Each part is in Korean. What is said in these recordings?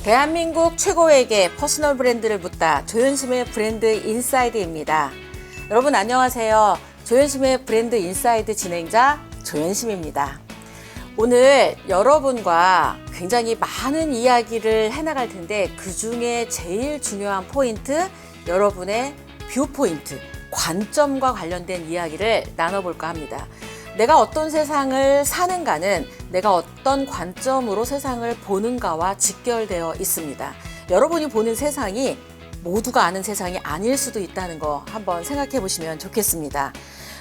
대한민국 최고에게 퍼스널 브랜드를 묻다 조연심의 브랜드 인사이드입니다. 여러분 안녕하세요. 조연심의 브랜드 인사이드 진행자 조연심입니다. 오늘 여러분과 굉장히 많은 이야기를 해나갈 텐데 그 중에 제일 중요한 포인트, 여러분의 뷰 포인트, 관점과 관련된 이야기를 나눠볼까 합니다. 내가 어떤 세상을 사는가는 내가 어떤 관점으로 세상을 보는가와 직결되어 있습니다. 여러분이 보는 세상이 모두가 아는 세상이 아닐 수도 있다는 거 한번 생각해 보시면 좋겠습니다.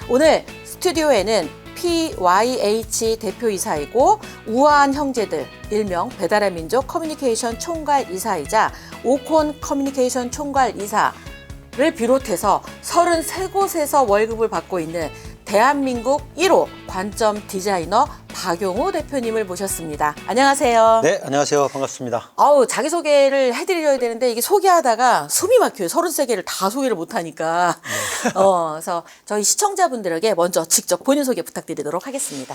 오늘 스튜디오에는 PYH 대표이사이고 우아한 형제들, 일명 배달의 민족 커뮤니케이션 총괄 이사이자 오콘 커뮤니케이션 총괄 이사를 비롯해서 33곳에서 월급을 받고 있는 대한민국 1호 관점 디자이너 박용우 대표님을 모셨습니다. 안녕하세요. 네, 안녕하세요. 반갑습니다. 자기소개를 해드려야 되는데 이게 소개하다가 숨이 막혀요. 33개를 다 소개를 못하니까. 네. 그래서 저희 시청자분들에게 먼저 직접 본인 소개 부탁드리도록 하겠습니다.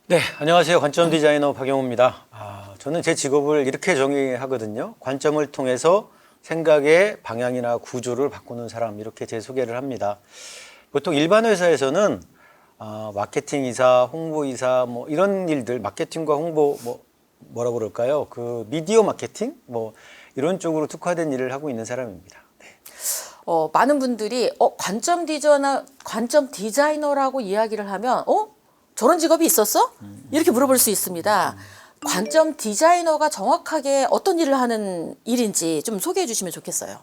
네, 안녕하세요. 관점 디자이너 박용우입니다. 저는 제 직업을 이렇게 정의하거든요. 관점을 통해서 생각의 방향이나 구조를 바꾸는 사람, 이렇게 제 소개를 합니다. 보통 일반 회사에서는 마케팅 이사, 홍보 이사, 뭐 이런 일들, 마케팅과 홍보, 뭐라고 그럴까요? 그 미디어 마케팅, 이런 쪽으로 특화된 일을 하고 있는 사람입니다. 네. 많은 분들이 관점 디자이너라고 이야기를 하면 저런 직업이 있었어? 이렇게 물어볼 수 있습니다. 관점 디자이너가 정확하게 어떤 일을 하는 일인지 좀 소개해 주시면 좋겠어요.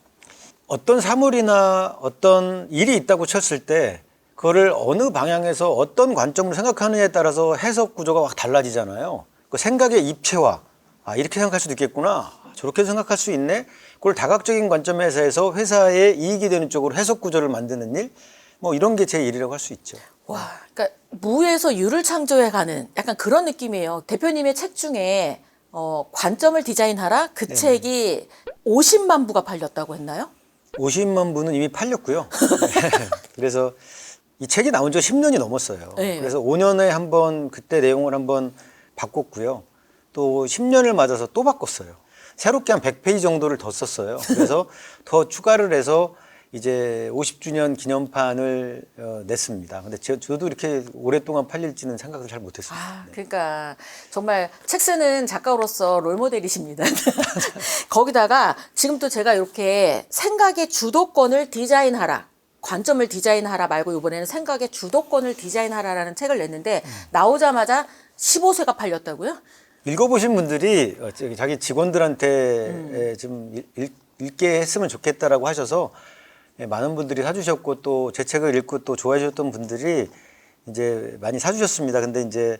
어떤 사물이나 어떤 일이 있다고 쳤을 때 그거를 어느 방향에서 어떤 관점으로 생각하느냐에 따라서 해석 구조가 확 달라지잖아요. 그 생각의 입체화, 이렇게 생각할 수도 있겠구나, 저렇게 생각할 수 있네. 그걸 다각적인 관점에서 해서 회사에 이익이 되는 쪽으로 해석 구조를 만드는 일, 이런 게 제 일이라고 할 수 있죠. 와, 그러니까 무에서 유를 창조해가는 약간 그런 느낌이에요. 대표님의 책 중에 관점을 디자인하라, 그 네. 책이 50만 부가 팔렸다고 했나요? 50만 부는 이미 팔렸고요. 그래서 이 책이 나온 지 10년이 넘었어요. 네. 그래서 5년에 한 번 그때 내용을 한번 바꿨고요. 또 10년을 맞아서 또 바꿨어요. 새롭게 한 100페이지 정도를 더 썼어요. 그래서 더 추가를 해서 이제 50주년 기념판을 냈습니다. 근데 저도 이렇게 오랫동안 팔릴지는 생각을 잘 못했습니다. 네. 그러니까 정말 책 쓰는 작가로서 롤모델이십니다. 거기다가 지금 또 제가 이렇게 생각의 주도권을 디자인하라, 관점을 디자인하라 말고 이번에는 생각의 주도권을 디자인하라라는 책을 냈는데 나오자마자 15쇄가 팔렸다고요? 읽어보신 분들이 자기 직원들한테 좀 읽게 했으면 좋겠다라고 하셔서 많은 분들이 사주셨고, 또 제 책을 읽고 또 좋아해 주셨던 분들이 이제 많이 사주셨습니다. 근데 이제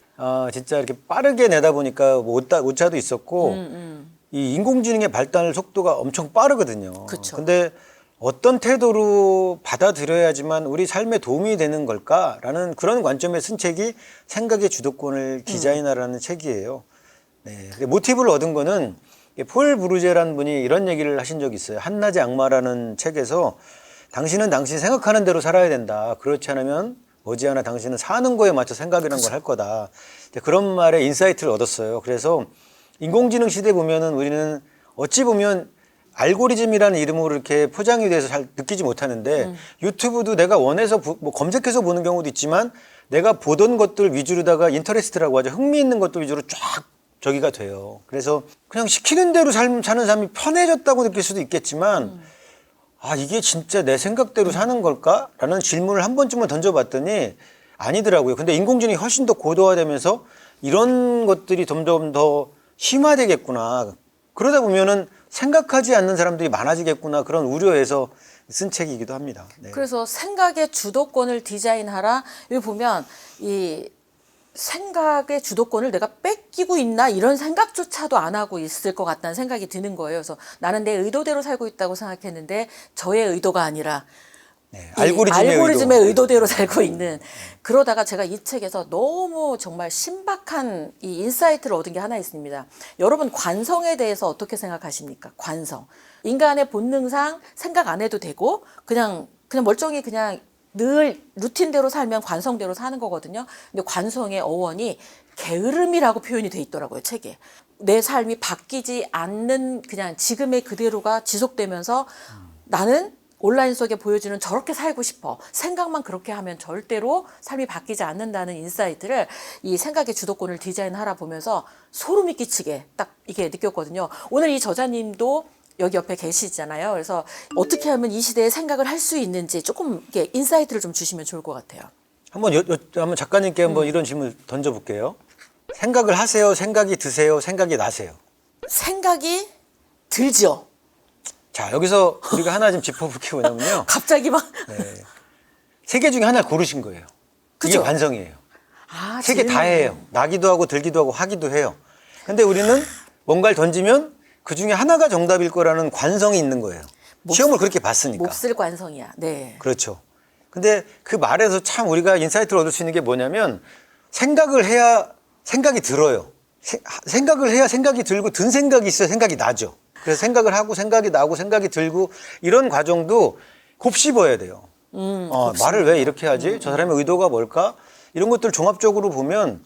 진짜 이렇게 빠르게 내다 보니까 오차도 있었고, 이 인공지능의 발달 속도가 엄청 빠르거든요. 그쵸. 근데 어떤 태도로 받아들여야지만 우리 삶에 도움이 되는 걸까라는 그런 관점에 쓴 책이 생각의 주도권을 디자인하라는 책이에요. 네. 근데 모티브를 얻은 거는 폴 브루제라는 분이 이런 얘기를 하신 적이 있어요. 한낮의 악마라는 책에서 당신은 당신이 생각하는 대로 살아야 된다. 그렇지 않으면 머지않아 당신은 사는 거에 맞춰 생각이라는 걸 할 거다. 그런 말에 인사이트를 얻었어요. 그래서 인공지능 시대에 보면은 우리는 어찌 보면 알고리즘이라는 이름으로 이렇게 포장이 돼서 잘 느끼지 못하는데 유튜브도 내가 원해서 검색해서 보는 경우도 있지만 내가 보던 것들 위주로다가 인터레스트라고 하죠. 흥미있는 것들 위주로 쫙 저기가 돼요. 그래서 그냥 시키는 대로 사는 삶이 편해졌다고 느낄 수도 있겠지만 이게 진짜 내 생각대로 사는 걸까? 라는 질문을 한 번쯤은 던져봤더니 아니더라고요. 근데 인공지능이 훨씬 더 고도화되면서 이런 것들이 점점 더 심화되겠구나. 그러다 보면은 생각하지 않는 사람들이 많아지겠구나. 그런 우려에서 쓴 책이기도 합니다. 네. 그래서 생각의 주도권을 디자인하라. 여기 보면 이 생각의 주도권을 내가 뺏기고 있나 이런 생각조차도 안 하고 있을 것 같다는 생각이 드는 거예요. 그래서 나는 내 의도대로 살고 있다고 생각했는데 저의 의도가 아니라 알고리즘의 의도대로 살고 있는. 그러다가 제가 이 책에서 너무 정말 신박한 이 인사이트를 얻은 게 하나 있습니다. 여러분 관성에 대해서 어떻게 생각하십니까? 관성. 인간의 본능상 생각 안 해도 되고 그냥 멀쩡히 그냥 늘 루틴대로 살면 관성대로 사는 거거든요. 근데 관성의 어원이 게으름이라고 표현이 돼 있더라고요, 책에. 내 삶이 바뀌지 않는 그냥 지금의 그대로가 지속되면서 나는 온라인 속에 보여주는 저렇게 살고 싶어. 생각만 그렇게 하면 절대로 삶이 바뀌지 않는다는 인사이트를 이 생각의 주도권을 디자인하라 보면서 소름이 끼치게 딱 이게 느꼈거든요. 오늘 이 저자님도 여기 옆에 계시잖아요. 그래서 어떻게 하면 이 시대에 생각을 할 수 있는지 조금 이렇게 인사이트를 좀 주시면 좋을 것 같아요. 한번 작가님께 한번 이런 질문을 던져볼게요. 생각을 하세요? 생각이 드세요? 생각이 나세요? 생각이 들죠. 자, 여기서 우리가 하나 좀 짚어볼 게 뭐냐면요. 갑자기 막. 네. 세 개 중에 하나를 고르신 거예요. 이게 그죠? 관성이에요. 아, 세 개 다 질문. 해요. 나기도 하고 들기도 하고 하기도 해요. 근데 우리는 뭔가를 던지면 그 중에 하나가 정답일 거라는 관성이 있는 거예요. 시험을 그렇게 봤으니까. 몹쓸 관성이야. 네. 그렇죠. 근데 그 말에서 참 우리가 인사이트를 얻을 수 있는 게 뭐냐면 생각을 해야 생각이 들어요. 생각을 해야 생각이 들고 든 생각이 있어야 생각이 나죠. 그래서 생각을 하고 생각이 나고 생각이 들고 이런 과정도 곱씹어야 돼요. 말을 왜 이렇게 하지? 저 사람의 의도가 뭘까? 이런 것들 종합적으로 보면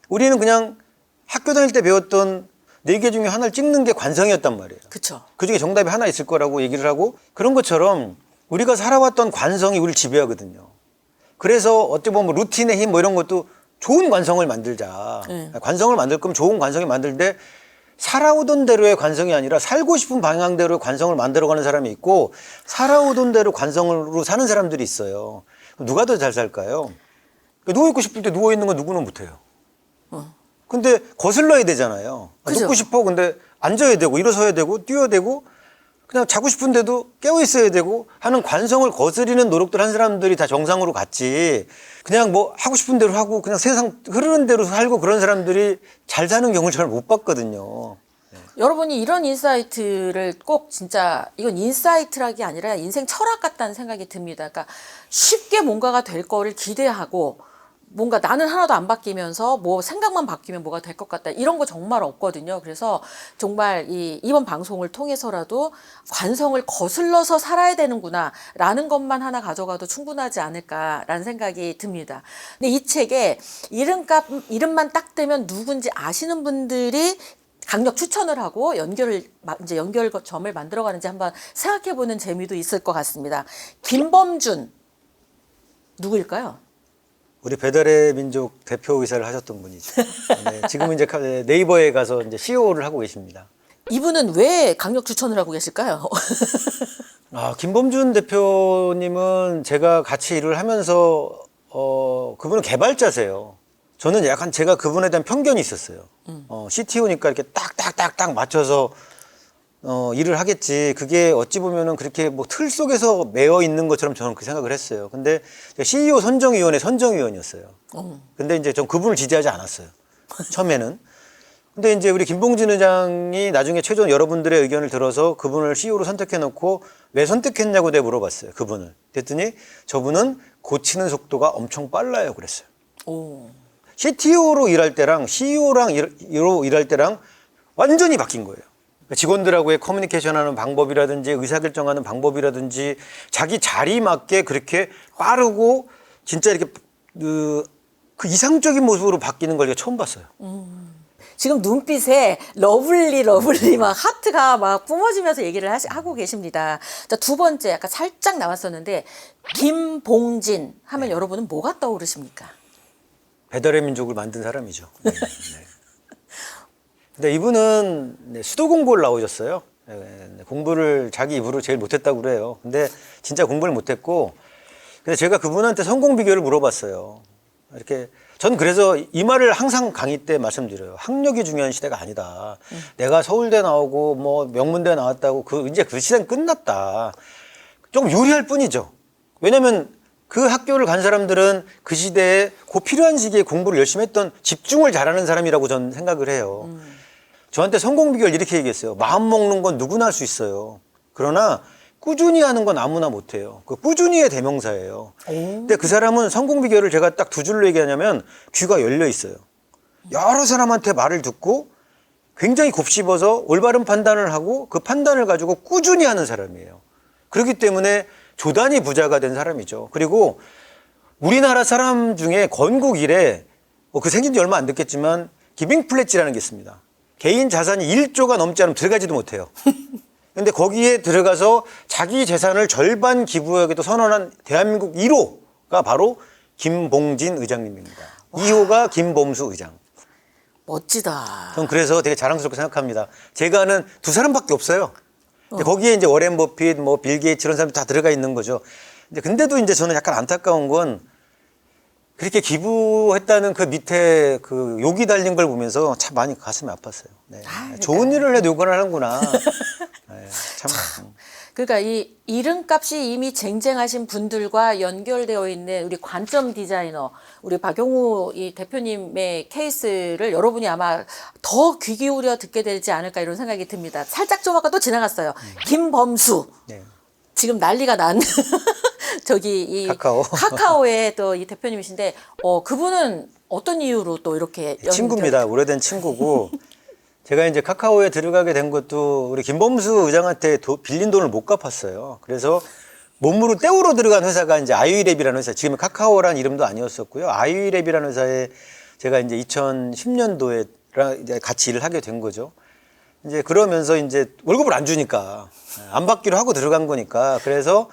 우리는 그냥 학교 다닐 때 배웠던 4개 중에 하나를 찍는 게 관성이었단 말이에요. 그렇죠. 그중에 정답이 하나 있을 거라고 얘기를 하고 그런 것처럼 우리가 살아왔던 관성이 우리를 지배하거든요. 그래서 어떻게 보면 루틴의 힘 뭐 이런 것도 좋은 관성을 만들자. 관성을 만들 거면 좋은 관성이 만들되 살아오던 대로의 관성이 아니라 살고 싶은 방향대로의 관성을 만들어가는 사람이 있고 살아오던 대로 관성으로 사는 사람들이 있어요. 누가 더 잘 살까요? 누워있고 싶을 때 누워있는 건 누구는 못해요. 근데 거슬러야 되잖아요. 그죠? 눕고 싶어. 근데 앉아야 되고 일어서야 되고 뛰어야 되고 그냥 자고 싶은데도 깨어 있어야 되고 하는 관성을 거스리는 노력들 한 사람들이 다 정상으로 갔지. 그냥 뭐 하고 싶은 대로 하고 그냥 세상 흐르는 대로 살고 그런 사람들이 잘 사는 경우를 잘 못 봤거든요. 여러분이 이런 인사이트를 꼭 진짜 이건 인사이트락이 아니라 인생 철학 같다는 생각이 듭니다. 그러니까 쉽게 뭔가가 될 거를 기대하고 뭔가 나는 하나도 안 바뀌면서 뭐 생각만 바뀌면 뭐가 될 것 같다. 이런 거 정말 없거든요. 그래서 정말 이번 방송을 통해서라도 관성을 거슬러서 살아야 되는구나 라는 것만 하나 가져가도 충분하지 않을까라는 생각이 듭니다. 근데 이 책에 이름만 딱 대면 누군지 아시는 분들이 강력 추천을 하고 연결점을 만들어가는지 한번 생각해보는 재미도 있을 것 같습니다. 김범준 누구일까요? 우리 배달의 민족 대표이사를 하셨던 분이죠. 네, 지금은 이제 네이버에 가서 이제 CEO를 하고 계십니다. 이분은 왜 강력 추천을 하고 계실까요? 김범준 대표님은 제가 같이 일을 하면서 그분은 개발자세요. 저는 약간 제가 그분에 대한 편견이 있었어요. CTO니까 이렇게 딱딱딱딱 맞춰서 일을 하겠지. 그게 어찌 보면은 그렇게 뭐 틀 속에서 매여 있는 것처럼 저는 그 생각을 했어요. 근데 CEO 선정위원회 선정위원이었어요. 근데 이제 전 그분을 지지하지 않았어요. 처음에는. 근데 이제 우리 김봉진 의장이 나중에 최종 여러분들의 의견을 들어서 그분을 CEO로 선택해 놓고 왜 선택했냐고 내가 물어봤어요. 그분을. 그랬더니 저분은 고치는 속도가 엄청 빨라요. 그랬어요. CTO로 일할 때랑 CEO로 일할 때랑 완전히 바뀐 거예요. 직원들하고의 커뮤니케이션하는 방법이라든지 의사결정하는 방법이라든지 자기 자리 맞게 그렇게 빠르고 진짜 이렇게 그 이상적인 모습으로 바뀌는 걸 제가 처음 봤어요. 지금 눈빛에 러블리 막 하트가 막 뿜어지면서 얘기를 하고 계십니다. 자, 두 번째 아까 살짝 나왔었는데 김봉진 하면 여러분은 뭐가 떠오르십니까? 배달의 민족을 만든 사람이죠. 네. 근데 이분은 수도 공부를 나오셨어요. 공부를 자기 입으로 제일 못했다고 그래요. 근데 진짜 공부를 못했고, 근데 제가 그분한테 성공 비결을 물어봤어요. 이렇게 전 그래서 이 말을 항상 강의 때 말씀드려요. 학력이 중요한 시대가 아니다. 내가 서울대 나오고 뭐 명문대 나왔다고 이제 그 시대는 끝났다. 좀 유리할 뿐이죠. 왜냐면 그 학교를 간 사람들은 그 시대에 그 필요한 시기에 공부를 열심히 했던 집중을 잘하는 사람이라고 저는 생각을 해요. 저한테 성공 비결 이렇게 얘기했어요. 마음 먹는 건 누구나 할 수 있어요. 그러나 꾸준히 하는 건 아무나 못해요. 그 꾸준히의 대명사예요. 근데 그 사람은 성공 비결을 제가 딱 두 줄로 얘기하냐면 귀가 열려 있어요. 여러 사람한테 말을 듣고 굉장히 곱씹어서 올바른 판단을 하고 그 판단을 가지고 꾸준히 하는 사람이에요. 그렇기 때문에 조단위 부자가 된 사람이죠. 그리고 우리나라 사람 중에 건국 이래 그 생긴 지 얼마 안 됐겠지만 기빙 플랫지라는 게 있습니다. 개인 자산이 1조가 넘지 않으면 들어가지도 못해요. 근데 거기에 들어가서 자기 재산을 절반 기부하기도 선언한 대한민국 1호가 바로 김봉진 의장님입니다. 2호가 김범수 의장. 멋지다. 전 그래서 되게 자랑스럽게 생각합니다. 제가 아는 두 사람밖에 없어요. 근데 거기에 이제 워렌 버핏, 뭐 빌 게이츠 이런 사람들 다 들어가 있는 거죠. 근데도 이제 저는 약간 안타까운 건 그렇게 기부했다는 그 밑에 그 욕이 달린 걸 보면서 참 많이 가슴이 아팠어요. 네. 그러니까. 좋은 일을 해도 욕을 하는구나. 네, 참. 그러니까 이 이름값이 이미 쟁쟁하신 분들과 연결되어 있는 우리 관점 디자이너, 우리 박용우 이 대표님의 케이스를 여러분이 아마 더 귀 기울여 듣게 되지 않을까 이런 생각이 듭니다. 살짝 좀 아까 또 지나갔어요. 김범수. 네. 지금 난리가 난 저기 이 카카오. 카카오의 또 이 대표님이신데 그분은 어떤 이유로 또 이렇게 친구입니다. 오래된 친구고 제가 이제 카카오에 들어가게 된 것도 우리 김범수 의장한테 빌린 돈을 못 갚았어요. 그래서 몸으로 떼우러 들어간 회사가 이제 아이유랩이라는 회사, 지금 카카오라는 이름도 아니었었고요. 아이유랩이라는 회사에 제가 이제 2010년도에 이제 같이 일을 하게 된 거죠. 이제 그러면서 이제 월급을 안 주니까 안 받기로 하고 들어간 거니까 그래서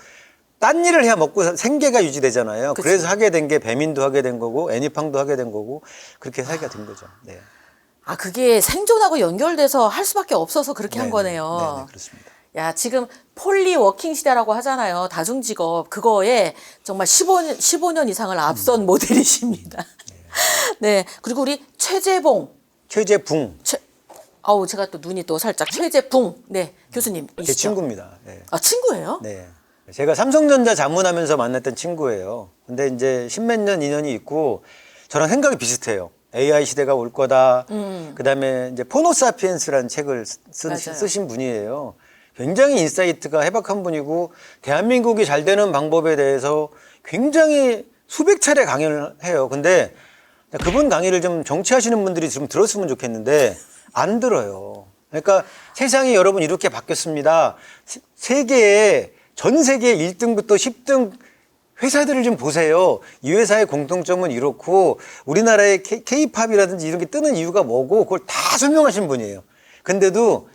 딴 일을 해야 먹고 생계가 유지되잖아요. 그치. 그래서 하게 된 게 배민도 하게 된 거고 애니팡도 하게 된 거고 그렇게 하게 된 거죠. 네. 그게 생존하고 연결돼서 할 수밖에 없어서 그렇게 한 네네. 거네요. 네네, 그렇습니다. 야, 지금 폴리워킹 시대라고 하잖아요. 다중직업. 그거에 정말 15년 이상을 앞선 모델이십니다. 네. 그리고 우리 최재봉. 최재붕 제가 또 눈이 또 살짝 최재붕. 네. 교수님이시죠? 제 친구입니다. 네. 친구예요? 네. 제가 삼성전자 자문하면서 만났던 친구예요. 근데 이제 십몇 년 인연이 있고 저랑 생각이 비슷해요. AI 시대가 올 거다. 그다음에 이제 포노사피엔스라는 책을 쓰신 분이에요. 굉장히 인사이트가 해박한 분이고 대한민국이 잘 되는 방법에 대해서 굉장히 수백 차례 강연을 해요. 근데 그분 강의를 좀 정치하시는 분들이 좀 들었으면 좋겠는데 안 들어요. 그러니까 세상이 여러분 이렇게 바뀌었습니다. 세계에 전 세계 1등부터 10등 회사들을 좀 보세요. 이 회사의 공통점은 이렇고 우리나라의 K-팝이라든지 이런 게 뜨는 이유가 뭐고 그걸 다 설명하신 분이에요. 근데도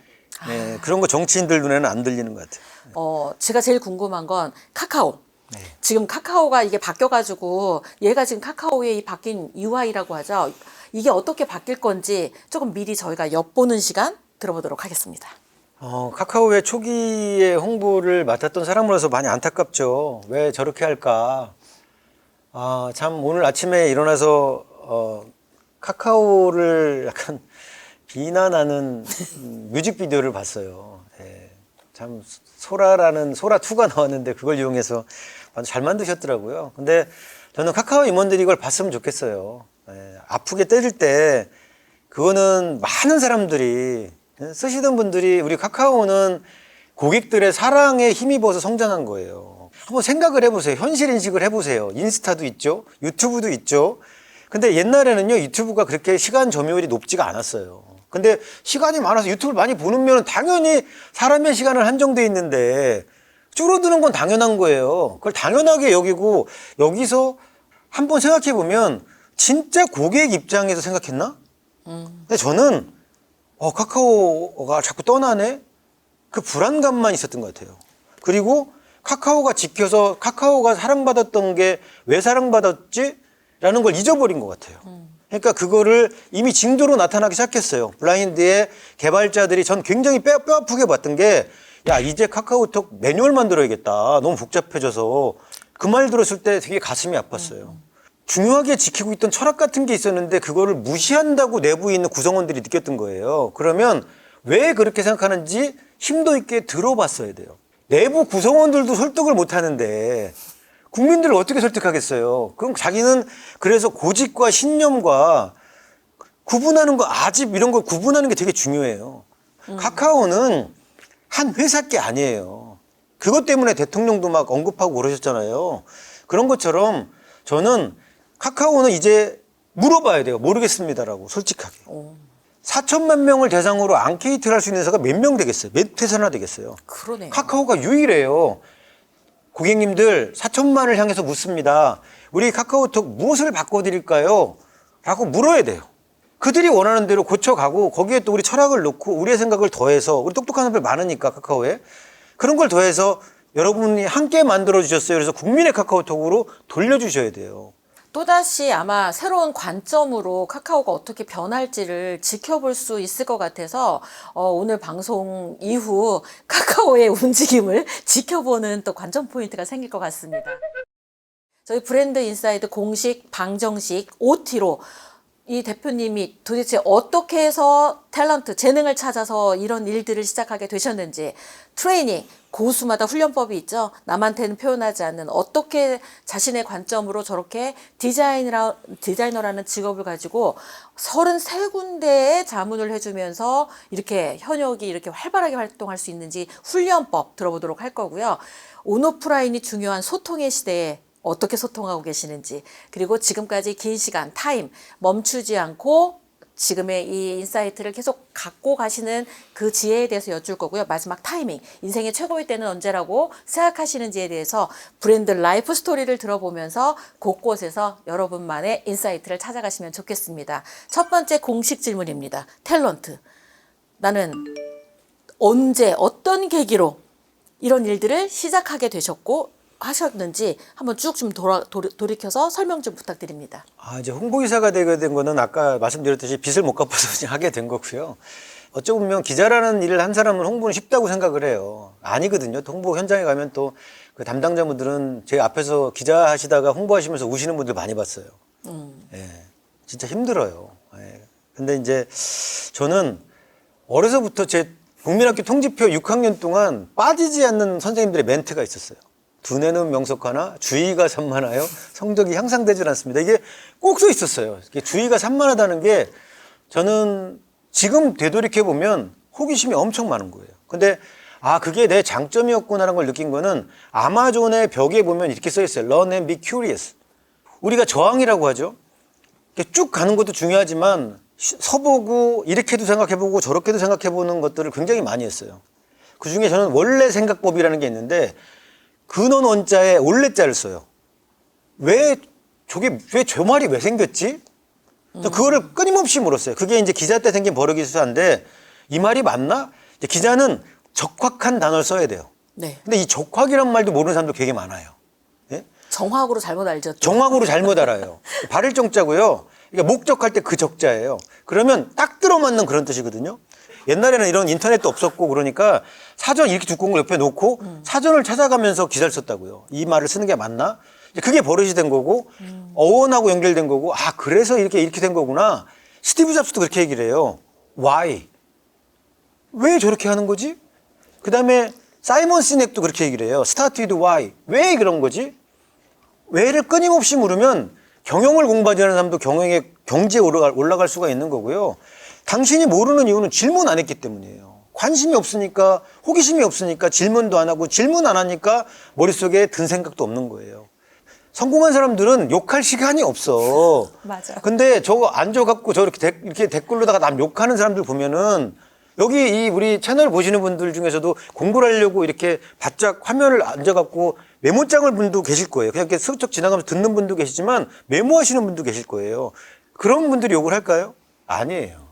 네, 그런 거 정치인들 눈에는 안 들리는 것 같아요. 제가 제일 궁금한 건 카카오. 네. 지금 카카오가 이게 바뀌어가지고 얘가 지금 카카오의 이 바뀐 UI라고 하죠. 이게 어떻게 바뀔 건지 조금 미리 저희가 엿보는 시간 들어보도록 하겠습니다. 카카오의 초기에 홍보를 맡았던 사람으로서 많이 안타깝죠. 왜 저렇게 할까? 참 오늘 아침에 일어나서 카카오를 약간 비난하는 뮤직비디오를 봤어요. 예, 참 소라라는 소라2가 나왔는데 그걸 이용해서 아주 잘 만드셨더라고요. 근데 저는 카카오 임원들이 이걸 봤으면 좋겠어요. 예, 아프게 때릴 때 그거는 많은 사람들이 쓰시던 분들이 우리 카카오는 고객들의 사랑에 힘입어서 성장한 거예요. 한번 생각을 해보세요. 현실 인식을 해보세요. 인스타도 있죠. 유튜브도 있죠. 근데 옛날에는요, 유튜브가 그렇게 시간 점유율이 높지가 않았어요. 근데 시간이 많아서 유튜브를 많이 보면 당연히 사람의 시간은 한정돼 있는데 줄어드는 건 당연한 거예요. 그걸 당연하게 여기고 여기서 한번 생각해 보면 진짜 고객 입장에서 생각했나? 근데 저는 카카오가 자꾸 떠나네? 그 불안감만 있었던 것 같아요. 그리고 카카오가 지켜서 카카오가 사랑받았던 게 왜 사랑받았지? 라는 걸 잊어버린 것 같아요. 그러니까 그거를 이미 징조로 나타나기 시작했어요. 블라인드의 개발자들이 전 굉장히 뼈 아프게 봤던 게 야, 이제 카카오톡 매뉴얼 만들어야겠다. 너무 복잡해져서 그 말 들었을 때 되게 가슴이 아팠어요. 중요하게 지키고 있던 철학 같은 게 있었는데 그거를 무시한다고 내부에 있는 구성원들이 느꼈던 거예요. 그러면 왜 그렇게 생각하는지 심도 있게 들어봤어야 돼요. 내부 구성원들도 설득을 못 하는데 국민들을 어떻게 설득하겠어요? 그럼 자기는 그래서 고집과 신념과 구분하는 거, 아집 이런 걸 구분하는 게 되게 중요해요. 카카오는 한 회사 게 아니에요. 그것 때문에 대통령도 막 언급하고 그러셨잖아요. 그런 것처럼 저는 카카오는 이제 물어봐야 돼요. 모르겠습니다라고 솔직하게. 4천만 명을 대상으로 앙케이트를 할 수 있는 회사가 몇 명 되겠어요? 몇 회사나 되겠어요? 그러네요. 카카오가 유일해요. 고객님들 4천만을 향해서 묻습니다. 우리 카카오톡 무엇을 바꿔드릴까요? 라고 물어야 돼요. 그들이 원하는 대로 고쳐가고 거기에 또 우리 철학을 넣고 우리의 생각을 더해서 우리 똑똑한 사람들 많으니까 카카오에 그런 걸 더해서 여러분이 함께 만들어주셨어요. 그래서 국민의 카카오톡으로 돌려주셔야 돼요. 또다시 아마 새로운 관점으로 카카오가 어떻게 변할지를 지켜볼 수 있을 것 같아서 오늘 방송 이후 카카오의 움직임을 지켜보는 또 관전 포인트가 생길 것 같습니다. 저희 브랜드 인사이드 공식 방정식 OT로 이 대표님이 도대체 어떻게 해서 탤런트, 재능을 찾아서 이런 일들을 시작하게 되셨는지, 트레이닝, 고수마다 훈련법이 있죠. 남한테는 표현하지 않는 어떻게 자신의 관점으로 저렇게 디자이너라는 직업을 가지고 33군데의 자문을 해주면서 이렇게 현역이 이렇게 활발하게 활동할 수 있는지 훈련법 들어보도록 할 거고요. 온오프라인이 중요한 소통의 시대에 어떻게 소통하고 계시는지, 그리고 지금까지 긴 시간, 타임, 멈추지 않고 지금의 이 인사이트를 계속 갖고 가시는 그 지혜에 대해서 여쭐 거고요. 마지막 타이밍, 인생의 최고의 때는 언제라고 생각하시는지에 대해서 브랜드 라이프 스토리를 들어보면서 곳곳에서 여러분만의 인사이트를 찾아가시면 좋겠습니다. 첫 번째 공식 질문입니다. 탤런트. 나는 언제, 어떤 계기로 이런 일들을 시작하게 되셨고 하셨는지 한번 쭉 좀 돌이켜서 설명 좀 부탁드립니다. 이제 홍보이사가 되게 된 거는 아까 말씀드렸듯이 빚을 못 갚아서 그냥 하게 된 거고요. 어쩌고 보면 기자라는 일을 한 사람은 홍보는 쉽다고 생각을 해요. 아니거든요. 또 홍보 현장에 가면 또 그 담당자분들은 제 앞에서 기자 하시다가 홍보하시면서 우시는 분들 많이 봤어요. 예, 진짜 힘들어요. 예. 근데 이제 저는 어려서부터 제 국민학교 통지표 6학년 동안 빠지지 않는 선생님들의 멘트가 있었어요. 두뇌는 명석하나 주의가 산만하여 성적이 향상되질 않습니다. 이게 꼭 써 있었어요. 이게 주의가 산만하다는 게 저는 지금 되돌이켜보면 호기심이 엄청 많은 거예요. 근데 그게 내 장점이었구나라는 걸 느낀 거는 아마존의 벽에 보면 이렇게 써 있어요. Learn and be curious. 우리가 저항이라고 하죠. 쭉 가는 것도 중요하지만 서보고 이렇게도 생각해보고 저렇게도 생각해보는 것들을 굉장히 많이 했어요. 그중에 저는 원래 생각법이라는 게 있는데 근원 원자에 올레자를 써요. 왜 저 말이 왜 생겼지? 그거를 끊임없이 물었어요. 그게 이제 기자 때 생긴 버릇이 수사인데 이 말이 맞나? 이제 기자는 적확한 단어를 써야 돼요. 네. 근데 이 적확이란 말도 모르는 사람도 되게 많아요. 예? 정확으로 잘못 알죠. 정확으로 잘못 알아요. 발을 정자고요. 그러니까 목적할 때 그 적자예요. 그러면 딱 들어맞는 그런 뜻이거든요. 옛날에는 이런 인터넷도 없었고 그러니까 사전 이렇게 두꺼운 걸 옆에 놓고 사전을 찾아가면서 기사를 썼다고요. 이 말을 쓰는 게 맞나? 그게 버릇이 된 거고 어원하고 연결된 거고 그래서 이렇게 된 거구나. 스티브 잡스도 그렇게 얘기를 해요. Why? 왜 저렇게 하는 거지? 그다음에 사이먼 시넥도 그렇게 얘기를 해요. Start with why? 왜 그런 거지? 왜를 끊임없이 물으면 경영을 공부하지 않은 사람도 경지에 올라갈 수가 있는 거고요. 당신이 모르는 이유는 질문 안 했기 때문이에요. 관심이 없으니까, 호기심이 없으니까 질문도 안 하고 질문 안 하니까 머릿속에 든 생각도 없는 거예요. 성공한 사람들은 욕할 시간이 없어. 맞아. 근데 저거 앉아갖고 이렇게 댓글로다가 남 욕하는 사람들 보면은 여기 우리 채널 보시는 분들 중에서도 공부를 하려고 이렇게 바짝 화면을 앉아갖고 메모장을 분도 계실 거예요. 그냥 이렇게 슬쩍 지나가면서 듣는 분도 계시지만 메모하시는 분도 계실 거예요. 그런 분들이 욕을 할까요? 아니에요.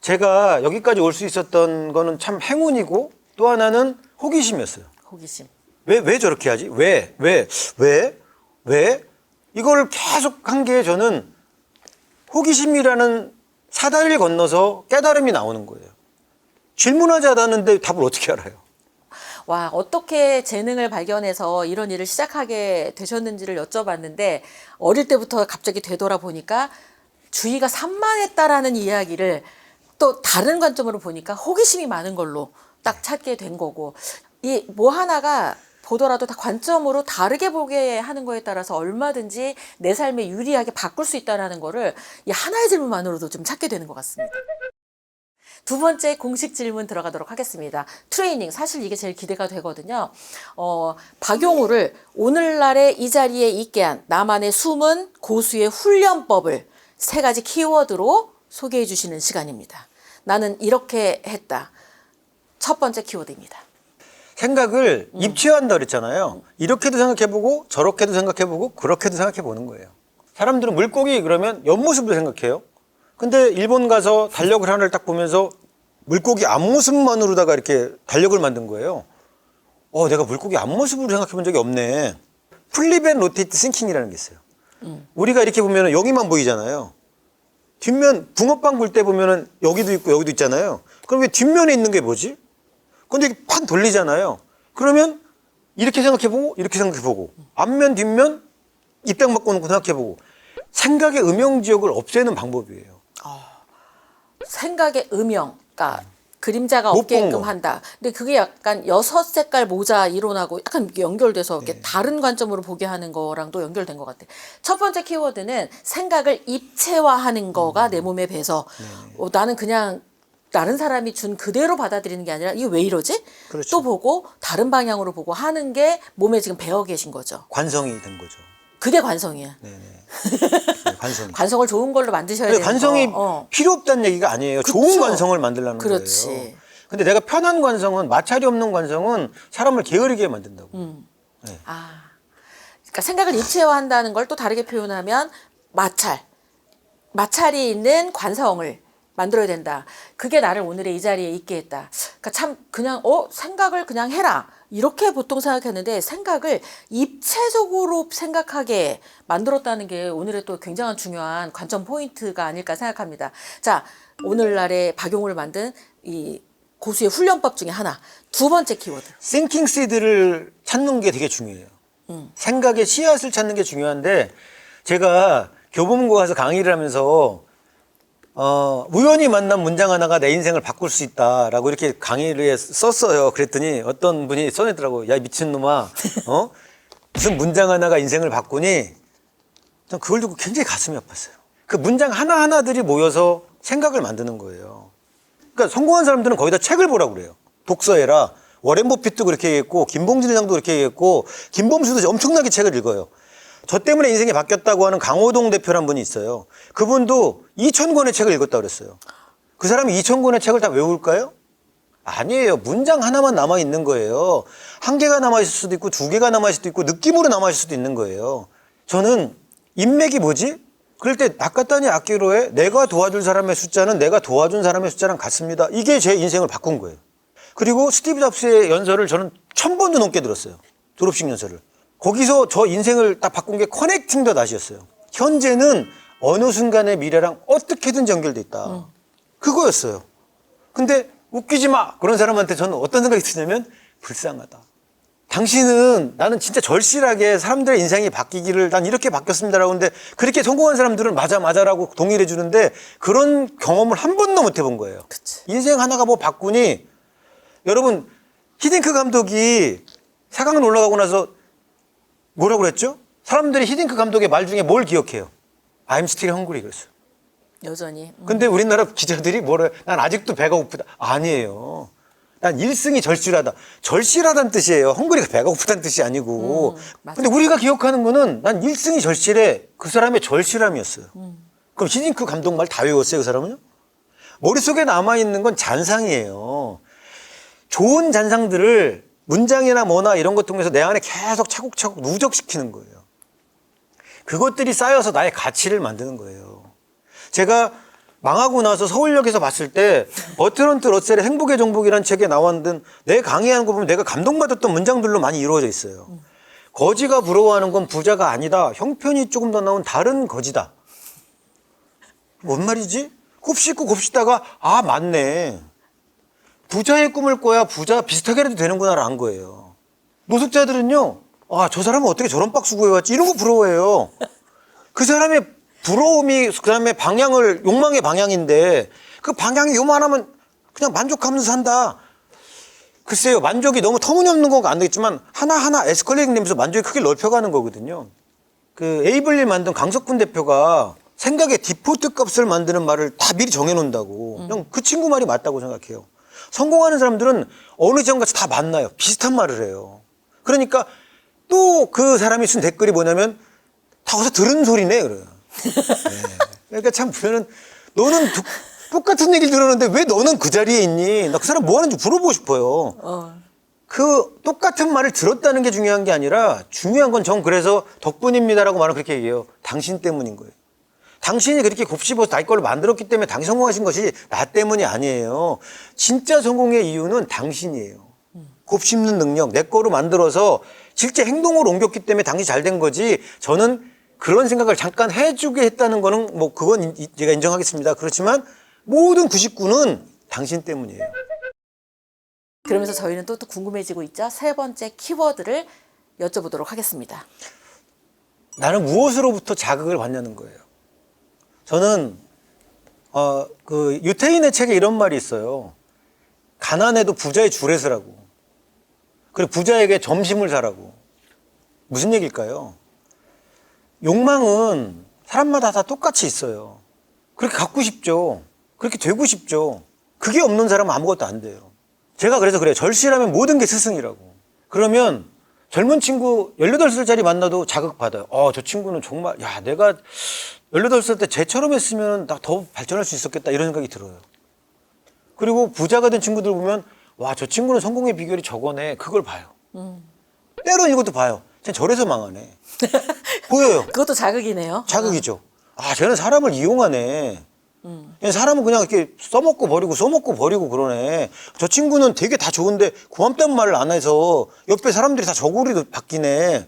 제가 여기까지 올 수 있었던 거는 참 행운이고 또 하나는 호기심이었어요. 호기심. 왜 저렇게 하지? 왜? 이걸 계속 한 게 저는 호기심이라는 사다리를 건너서 깨달음이 나오는 거예요. 질문하지 않았는데 답을 어떻게 알아요? 와, 어떻게 재능을 발견해서 이런 일을 시작하게 되셨는지를 여쭤봤는데 어릴 때부터 갑자기 되돌아보니까 주의가 산만했다라는 이야기를 또 다른 관점으로 보니까 호기심이 많은 걸로 딱 찾게 된 거고, 이 뭐 하나가 보더라도 다 관점으로 다르게 보게 하는 거에 따라서 얼마든지 내 삶에 유리하게 바꿀 수 있다는 거를 이 하나의 질문만으로도 좀 찾게 되는 것 같습니다. 두 번째 공식 질문 들어가도록 하겠습니다. 트레이닝, 사실 이게 제일 기대가 되거든요. 박용우를 오늘날의 이 자리에 있게 한 나만의 숨은 고수의 훈련법을 3가지 키워드로 소개해 주시는 시간입니다. 나는 이렇게 했다. 첫 번째 키워드입니다. 생각을 입체화한다 그랬잖아요. 이렇게도 생각해보고 저렇게도 생각해보고 그렇게도 생각해보는 거예요. 사람들은 물고기 그러면 옆모습을 생각해요. 근데 일본 가서 달력을 하나를 딱 보면서 물고기 앞모습만으로다가 이렇게 달력을 만든 거예요. 내가 물고기 앞모습으로 생각해 본 적이 없네. 플립 앤 로테이트 싱킹이라는 게 있어요. 우리가 이렇게 보면 여기만 보이잖아요. 뒷면, 붕어빵 굴 때 보면은 여기도 있고 여기도 있잖아요. 그럼 왜 뒷면에 있는 게 뭐지? 근데 판 돌리잖아요. 그러면 이렇게 생각해보고 이렇게 생각해보고 앞면, 뒷면, 입장 바꿔놓고 생각해보고 생각의 음영지역을 없애는 방법이에요. 생각의 음영, 그러니까 그림자가 못 없게끔 본 거. 한다. 근데 그게 약간 6색깔 모자 이론하고 약간 연결돼서 이렇게 다른 관점으로 보게 하는 거랑도 연결된 것 같아. 첫 번째 키워드는 생각을 입체화하는 거가 내 몸에 배서 나는 그냥 다른 사람이 준 그대로 받아들이는 게 아니라 이게 왜 이러지? 그렇죠. 또 보고 다른 방향으로 보고 하는 게 몸에 지금 배어 계신 거죠. 관성이 된 거죠. 그게 관성이야. 네네. 네, 관성. 관성을 좋은 걸로 만드셔야 근데 되는 관성이 거. 필요 없다는 얘기가 아니에요. 그쵸. 좋은 관성을 만들라는 그렇지. 거예요. 근데 내가 편한 관성은, 마찰이 없는 관성은 사람을 게으르게 만든다고. 그러니까 생각을 입체화한다는 걸 또 다르게 표현하면 마찰이 있는 관성을 만들어야 된다. 그게 나를 오늘의 이 자리에 있게 했다. 그러니까 참 그냥 생각을 그냥 해라. 이렇게 보통 생각했는데 생각을 입체적으로 생각하게 만들었다는 게 오늘의 또 굉장한 중요한 관점 포인트가 아닐까 생각합니다. 자, 오늘날의 박용을 만든 이 고수의 훈련법 중에 하나. 두 번째 키워드. 싱킹 시드를 찾는 게 되게 중요해요. 생각의 씨앗을 찾는 게 중요한데, 제가 교보문고 가서 강의를 하면서 우연히 만난 문장 하나가 내 인생을 바꿀 수 있다라고 이렇게 강의를 썼어요. 그랬더니 어떤 분이 써내더라고. 야, 미친놈아. 무슨 문장 하나가 인생을 바꾸니? 전 그걸 듣고 굉장히 가슴이 아팠어요. 그 문장 하나하나들이 모여서 생각을 만드는 거예요. 그러니까 성공한 사람들은 거기다 책을 보라고 그래요. 독서해라. 워렌 버핏도 그렇게 얘기했고, 김봉진 회장도 그렇게 얘기했고, 김범수도 엄청나게 책을 읽어요. 저 때문에 인생이 바뀌었다고 하는 강호동 대표란 분이 있어요. 그분도 2,000권의 책을 읽었다고 그랬어요. 그 사람이 2,000권의 책을 다 외울까요? 아니에요. 문장 하나만 남아있는 거예요. 한 개가 남아있을 수도 있고, 두 개가 남아있을 수도 있고, 느낌으로 남아있을 수도 있는 거예요. 저는 인맥이 뭐지? 그럴 때 낙가다니 악기로에 내가 도와줄 사람의 숫자는 내가 도와준 사람의 숫자랑 같습니다. 이게 제 인생을 바꾼 거예요. 그리고 스티브 잡스의 연설을 저는 1,000번도 넘게 들었어요. 졸업식 연설을. 거기서 저 인생을 딱 바꾼 게 커넥팅 더 낫이었어요. 현재는 어느 순간의 미래랑 어떻게든 연결돼 있다. 그거였어요. 근데 웃기지 마. 그런 사람한테 저는 어떤 생각이 드냐면 불쌍하다. 당신은 나는 진짜 절실하게 사람들의 인생이 바뀌기를 난 이렇게 바뀌었습니다라고 하는데 그렇게 성공한 사람들은 맞아라고 동의를 해주는데 그런 경험을 한 번도 못 해본 거예요. 그치. 인생 하나가 뭐 바꾸니 여러분 히딩크 감독이 4강을 올라가고 나서 뭐라고 그랬죠? 사람들이 히딩크 감독의 말 중에 뭘 기억해요? I'm still hungry 그랬어요. 여전히. 근데 우리나라 기자들이 뭐래? 난 아직도 배가 고프다. 아니에요. 난 1승이 절실하다. 절실하다는 뜻이에요. 헝그리가 배가 고프다는 뜻이 아니고. 맞아. 근데 우리가 기억하는 거는 난 1승이 절실해. 그 사람의 절실함이었어요. 그럼 히딩크 감독 말 다 외웠어요, 그 사람은요? 머릿속에 남아있는 건 잔상이에요. 좋은 잔상들을 문장이나 뭐나 이런 것 통해서 내 안에 계속 차곡차곡 누적시키는 거예요. 그것들이 쌓여서 나의 가치를 만드는 거예요. 제가 망하고 나서 서울역에서 봤을 때 버트런트 러셀의 행복의 정복이라는 책에 나왔던 내 강의하는 거 보면 내가 감동받았던 문장들로 많이 이루어져 있어요. 거지가 부러워하는 건 부자가 아니다. 형편이 조금 더 나온 다른 거지다. 뭔 말이지? 곱씹고 곱씹다가 아 맞네. 부자의 꿈을 꿔야 부자 비슷하게라도 되는구나를 안 거예요. 노숙자들은요. 아, 저 사람은 어떻게 저런 박스 구해왔지? 이런 거 부러워해요. 그 사람의 부러움이 그 사람의 방향을 욕망의 방향인데 그 방향이 요만하면 그냥 만족하면서 산다. 글쎄요. 만족이 너무 터무니없는 건 안 되겠지만 하나하나 에스컬레이팅 되면서 만족의 크기를 넓혀가는 거거든요. 그 에이블리 만든 강석훈 대표가 생각의 디포트 값을 만드는 말을 다 미리 정해놓는다고. 그냥 그 친구 말이 맞다고 생각해요. 성공하는 사람들은 어느 지점같이 다 만나요. 비슷한 말을 해요. 그러니까 또 그 사람이 쓴 댓글이 뭐냐면 다 어디서 들은 소리네 그래요. 네. 그러니까 참 보면은 너는 똑같은 얘기를 들었는데 왜 너는 그 자리에 있니? 나 그 사람 뭐 하는지 물어보고 싶어요. 그 똑같은 말을 들었다는 게 중요한 게 아니라 중요한 건 전 그래서 덕분입니다라고 말은 그렇게 얘기해요. 당신 때문인 거예요. 당신이 그렇게 곱씹어서 자기 걸로 만들었기 때문에 당신이 성공하신 것이 나 때문이 아니에요. 진짜 성공의 이유는 당신이에요. 곱씹는 능력, 내 거로 만들어서 실제 행동으로 옮겼기 때문에 당신이 잘 된 거지. 저는 그런 생각을 잠깐 해주게 했다는 거는 뭐 그건 제가 인정하겠습니다. 그렇지만 모든 99는 당신 때문이에요. 그러면서 저희는 또 궁금해지고 있죠. 세 번째 키워드를 여쭤보도록 하겠습니다. 나는 무엇으로부터 자극을 받냐는 거예요. 저는 그 유태인의 책에 이런 말이 있어요. 가난해도 부자의 주례서라고. 그리고 부자에게 점심을 사라고. 무슨 얘기일까요? 욕망은 사람마다 다 똑같이 있어요. 그렇게 갖고 싶죠. 그렇게 되고 싶죠. 그게 없는 사람은 아무것도 안 돼요. 제가 그래서 그래요. 절실하면 모든 게 스승이라고. 그러면 젊은 친구 18살짜리 만나도 자극받아요. 저 친구는 정말 내가 18살 때 쟤처럼 했으면 나 더 발전할 수 있었겠다 이런 생각이 들어요. 그리고 부자가 된 친구들 보면 저 친구는 성공의 비결이 저거네. 그걸 봐요. 때로는 이것도 봐요. 쟤 저래서 망하네. 보여요. 그것도 자극이네요. 자극이죠. 쟤는 사람을 이용하네. 사람은 그냥 이렇게 써먹고 버리고 그러네. 저 친구는 되게 다 좋은데 고맙다는 말을 안 해서 옆에 사람들이 다 저고리도 바뀌네.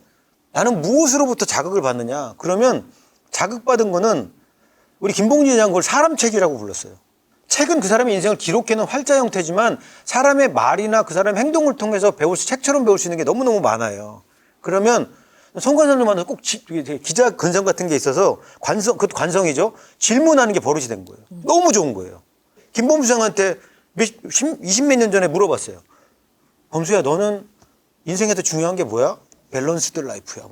나는 무엇으로부터 자극을 받느냐? 그러면 자극받은 거는 우리 김봉진 회장 그걸 사람책이라고 불렀어요. 책은 그 사람의 인생을 기록해놓은 활자 형태지만 사람의 말이나 그 사람의 행동을 통해서 책처럼 배울 수 있는 게 너무너무 많아요. 그러면 성관사님 만나서 꼭 기자 근성 같은 게 있어서 그것도 관성이죠. 질문하는 게 버릇이 된 거예요. 너무 좋은 거예요. 김범수장한테 20몇 년 전에 물어봤어요. 범수야, 너는 인생에서 중요한 게 뭐야? 밸런스드 라이프야.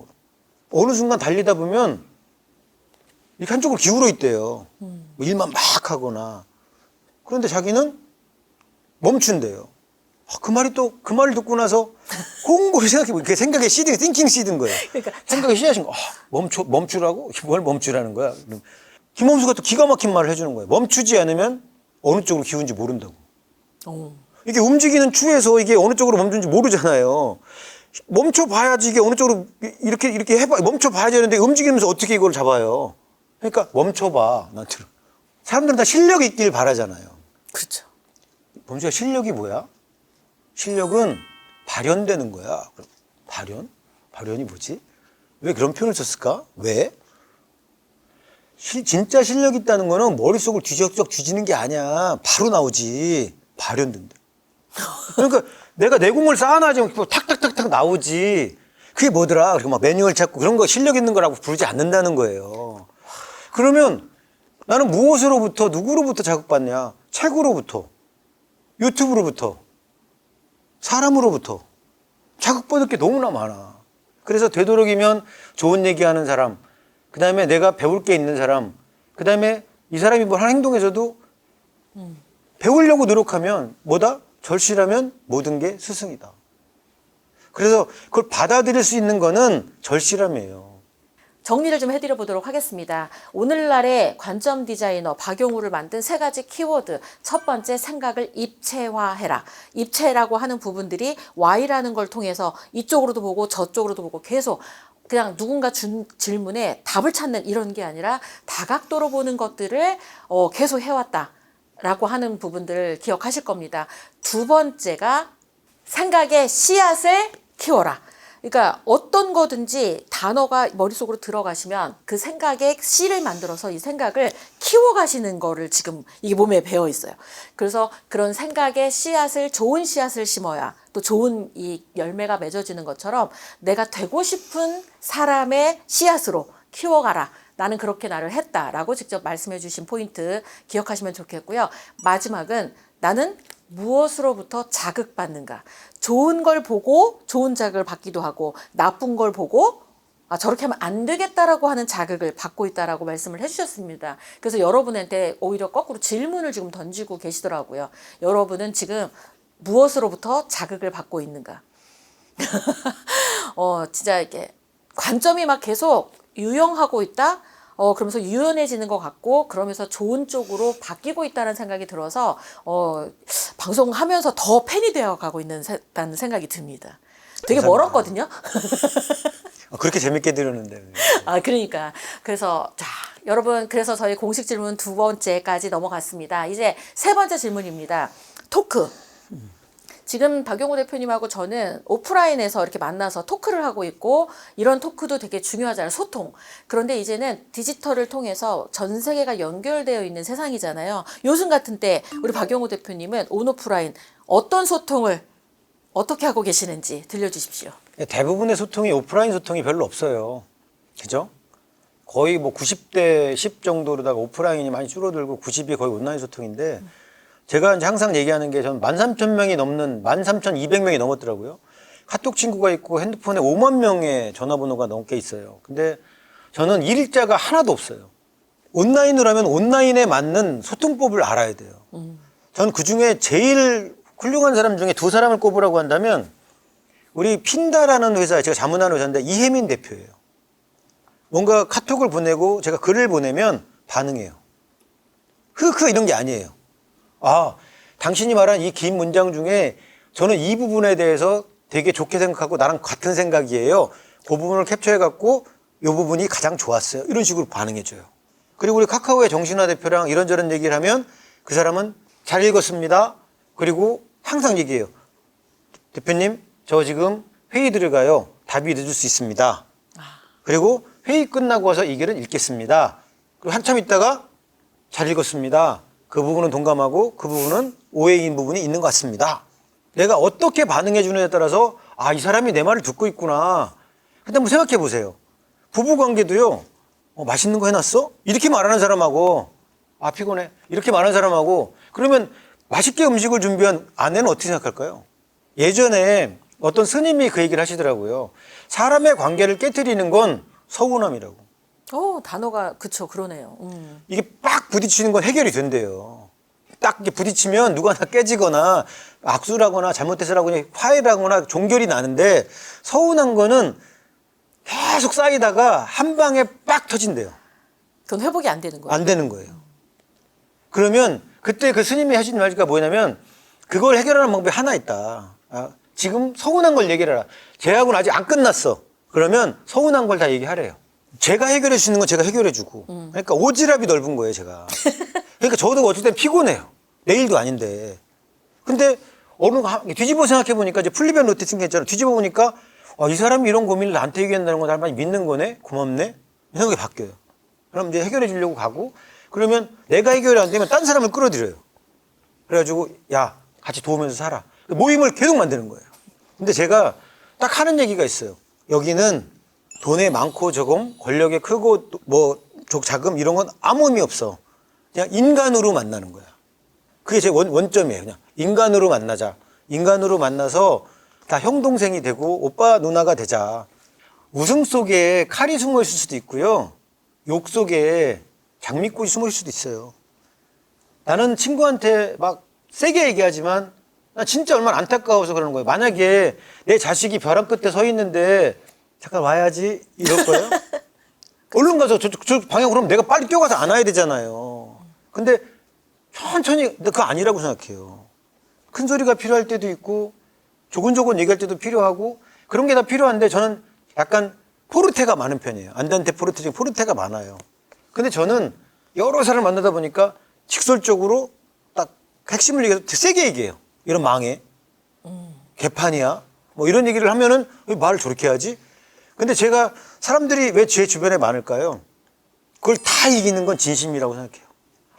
어느 순간 달리다 보면 이렇게 한쪽으로 기울어 있대요. 뭐 일만 막 하거나. 그런데 자기는 멈춘대요. 그 말을 듣고 나서 곰곰이 생각해보니까 생각의 띵킹 시드인 거예요. 그러니까 생각의 씨앗인 거. 멈추라고? 뭘 멈추라는 거야? 김범수가 또 기가 막힌 말을 해주는 거예요. 멈추지 않으면 어느 쪽으로 기운지 모른다고. 이게 움직이는 추에서 이게 어느 쪽으로 멈추는지 모르잖아요. 멈춰봐야지 이게 어느 쪽으로 이렇게 해봐. 멈춰봐야지 하는데 움직이면서 어떻게 이걸 잡아요. 그러니까 멈춰봐. 나처럼. 사람들은 다 실력이 있길 바라잖아요. 그렇죠. 범수야, 실력이 뭐야? 실력은 발현되는 거야. 발현? 발현이 뭐지? 왜 그런 표현을 썼을까? 왜? 진짜 실력 있다는 거는 머릿속을 뒤적뒤적 뒤지는 게 아니야. 바로 나오지. 발현된다. 그러니까 내가 내공을 쌓아놔야지 탁탁탁탁 나오지. 그게 뭐더라? 그리고 막 매뉴얼 찾고 그런 거 실력 있는 거라고 부르지 않는다는 거예요. 그러면 나는 무엇으로부터, 누구로부터 자극받냐? 책으로부터, 유튜브로부터, 사람으로부터 자극받을 게 너무나 많아. 그래서 되도록이면 좋은 얘기하는 사람, 그 다음에 내가 배울 게 있는 사람, 그 다음에 이 사람이 뭘 하는 행동에서도 배우려고 노력하면 뭐다? 절실하면 모든 게 스승이다. 그래서 그걸 받아들일 수 있는 거는 절실함이에요. 정리를 좀 해드려 보도록 하겠습니다. 오늘날의 관점 디자이너 박용우를 만든 세 가지 키워드. 첫 번째, 생각을 입체화해라. 입체라고 하는 부분들이 Y라는 걸 통해서 이쪽으로도 보고 저쪽으로도 보고 계속 그냥 누군가 준 질문에 답을 찾는 이런 게 아니라 다각도로 보는 것들을 계속 해왔다라고 하는 부분들 기억하실 겁니다. 두 번째가 생각의 씨앗을 키워라. 그러니까 어떤 거든지 단어가 머릿속으로 들어가시면 그 생각의 씨를 만들어서 이 생각을 키워가시는 거를 지금 이게 몸에 배어 있어요. 그래서 그런 생각의 씨앗을, 좋은 씨앗을 심어야 또 좋은 이 열매가 맺어지는 것처럼 내가 되고 싶은 사람의 씨앗으로 키워가라. 나는 그렇게 나를 했다라고 직접 말씀해 주신 포인트 기억하시면 좋겠고요. 마지막은 나는 무엇으로부터 자극받는가. 좋은 걸 보고 좋은 자극을 받기도 하고 나쁜 걸 보고 저렇게 하면 안 되겠다라고 하는 자극을 받고 있다라고 말씀을 해주셨습니다. 그래서 여러분한테 오히려 거꾸로 질문을 지금 던지고 계시더라고요. 여러분은 지금 무엇으로부터 자극을 받고 있는가. 진짜 이렇게 관점이 막 계속 유영하고 있다. 그러면서 유연해지는 것 같고 그러면서 좋은 쪽으로 바뀌고 있다는 생각이 들어서 방송하면서 더 팬이 되어가고 있다는 생각이 듭니다. 되게 감사합니다. 멀었거든요. 그렇게 재밌게 들었는데. 그러니까 그래서 자 여러분, 그래서 저희 공식 질문 두 번째까지 넘어갔습니다. 이제 세 번째 질문입니다. 토크. 지금 박용호 대표님하고 저는 오프라인에서 이렇게 만나서 토크를 하고 있고 이런 토크도 되게 중요하잖아요. 소통. 그런데 이제는 디지털을 통해서 전 세계가 연결되어 있는 세상이잖아요. 요즘 같은 때 우리 박용호 대표님은 온오프라인 어떤 소통을 어떻게 하고 계시는지 들려주십시오. 대부분의 소통이 오프라인 소통이 별로 없어요. 그죠? 거의 뭐 90대 10 정도로다가 오프라인이 많이 줄어들고 90이 거의 온라인 소통인데 제가 이제 항상 얘기하는 게 저는 13,000명이 넘는 13,200명이 넘었더라고요. 카톡 친구가 있고 핸드폰에 5만 명의 전화번호가 넘게 있어요. 근데 저는 일자가 하나도 없어요. 온라인으로 하면 온라인에 맞는 소통법을 알아야 돼요. 저는 그중에 제일 훌륭한 사람 중에 두 사람을 꼽으라고 한다면 우리 핀다라는 회사, 제가 자문하는 회사인데 이혜민 대표예요. 뭔가 카톡을 보내고 제가 글을 보내면 반응해요. 흐흐 이런 게 아니에요. 아, 당신이 말한 이 긴 문장 중에 저는 이 부분에 대해서 되게 좋게 생각하고 나랑 같은 생각이에요. 그 부분을 캡처해갖고 이 부분이 가장 좋았어요. 이런 식으로 반응해줘요. 그리고 우리 카카오의 정신화 대표랑 이런저런 얘기를 하면 그 사람은 잘 읽었습니다. 그리고 항상 얘기해요. 대표님, 저 지금 회의 들어가요. 답이 늦을 수 있습니다. 그리고 회의 끝나고 와서 이 글은 읽겠습니다. 그리고 한참 있다가 잘 읽었습니다. 그 부분은 동감하고 그 부분은 오해인 부분이 있는 것 같습니다. 내가 어떻게 반응해 주느냐에 따라서 아, 이 사람이 내 말을 듣고 있구나. 근데 한번 생각해 보세요. 부부 관계도요. 맛있는 거 해놨어? 이렇게 말하는 사람하고 아, 피곤해. 이렇게 말하는 사람하고 그러면 맛있게 음식을 준비한 아내는 어떻게 생각할까요? 예전에 어떤 스님이 그 얘기를 하시더라고요. 사람의 관계를 깨트리는 건 서운함이라고. 단어가 그쵸, 그러네요. 이게 빡 부딪히는 건 해결이 된대요. 딱 이렇게 부딪히면 누가 하나 깨지거나 악수를 하거나 잘못해서 하거나 화해를 하거나 종결이 나는데 서운한 거는 계속 쌓이다가 한 방에 빡 터진대요. 그건 회복이 안 되는 거예요. 안 되는 거예요. 그러면 그때 그 스님이 하신 말이 뭐냐면 그걸 해결하는 방법이 하나 있다. 지금 서운한 걸 얘기를 해라. 제하고는 아직 안 끝났어. 그러면 서운한 걸 다 얘기하래요. 제가 해결해 주는 건 제가 해결해 주고. 그러니까 오지랖이 넓은 거예요, 제가. 그러니까 저도 어쩔 땐 피곤해요. 내일도 아닌데. 근데 뒤집어 생각해 보니까 이제 플립 앤 로테팅 했잖아요. 뒤집어 보니까 이 사람이 이런 고민을 나한테 얘기한다는 건 날 많이 믿는 거네? 고맙네? 이 생각이 바뀌어요. 그럼 이제 해결해 주려고 가고 그러면 내가 해결이 안 되면 딴 사람을 끌어들여요. 그래가지고 야, 같이 도우면서 살아. 모임을 계속 만드는 거예요. 근데 제가 딱 하는 얘기가 있어요. 여기는 돈에 많고 적음, 권력에 크고 뭐 자금 이런 건 아무 의미 없어. 그냥 인간으로 만나는 거야. 그게 제 원점이에요. 그냥 인간으로 만나자. 인간으로 만나서 다 형 동생이 되고 오빠 누나가 되자. 웃음 속에 칼이 숨어 있을 수도 있고요. 욕 속에 장미꽃이 숨어 있을 수도 있어요. 나는 친구한테 막 세게 얘기하지만 나 진짜 얼마나 안타까워서 그러는 거예요. 만약에 내 자식이 벼랑 끝에 서 있는데 잠깐 와야지 이럴 거예요? 얼른 가서 저 방향 그러면 내가 빨리 뛰어가서 안아야 되잖아요. 근데 천천히 그거 아니라고 생각해요. 큰 소리가 필요할 때도 있고 조곤조곤 얘기할 때도 필요하고 그런 게 다 필요한데 저는 약간 포르테가 많은 편이에요. 안단테 포르테 중에 포르테가 많아요. 근데 저는 여러 사람을 만나다 보니까 직설적으로 딱 핵심을 얘기해서 세게 얘기해요. 이런 망해. 개판이야. 뭐 이런 얘기를 하면은 왜 말을 저렇게 하지? 근데 제가 사람들이 왜 제 주변에 많을까요? 그걸 다 이기는 건 진심이라고 생각해요.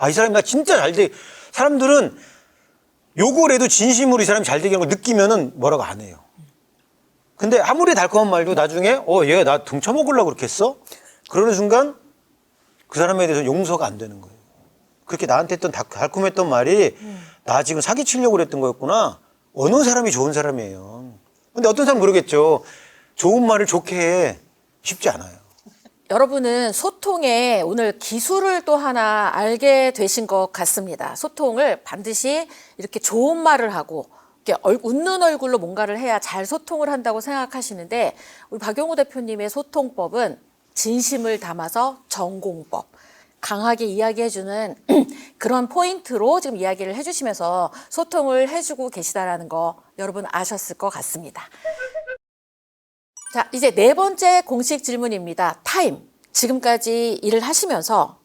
이 사람이 나 진짜 잘 돼. 사람들은 욕을 해도 진심으로 이 사람이 잘 되게 하는 걸 느끼면은 뭐라고 안 해요. 근데 아무리 달콤한 말도 나중에 얘가 나 등쳐먹으려고 그렇게 했어? 그러는 순간 그 사람에 대해서 용서가 안 되는 거예요. 그렇게 나한테 했던 달콤했던 말이 나 지금 사기치려고 그랬던 거였구나. 어느 사람이 좋은 사람이에요. 근데 어떤 사람은 그러겠죠. 좋은 말을 좋게 해. 쉽지 않아요. 여러분은 소통에 오늘 기술을 또 하나 알게 되신 것 같습니다. 소통을 반드시 이렇게 좋은 말을 하고 이렇게 웃는 얼굴로 뭔가를 해야 잘 소통을 한다고 생각하시는데 우리 박용호 대표님의 소통법은 진심을 담아서 전공법. 강하게 이야기해주는 그런 포인트로 지금 이야기를 해주시면서 소통을 해주고 계시다라는 거 여러분 아셨을 것 같습니다. 자, 이제 네 번째 공식 질문입니다. 타임. 지금까지 일을 하시면서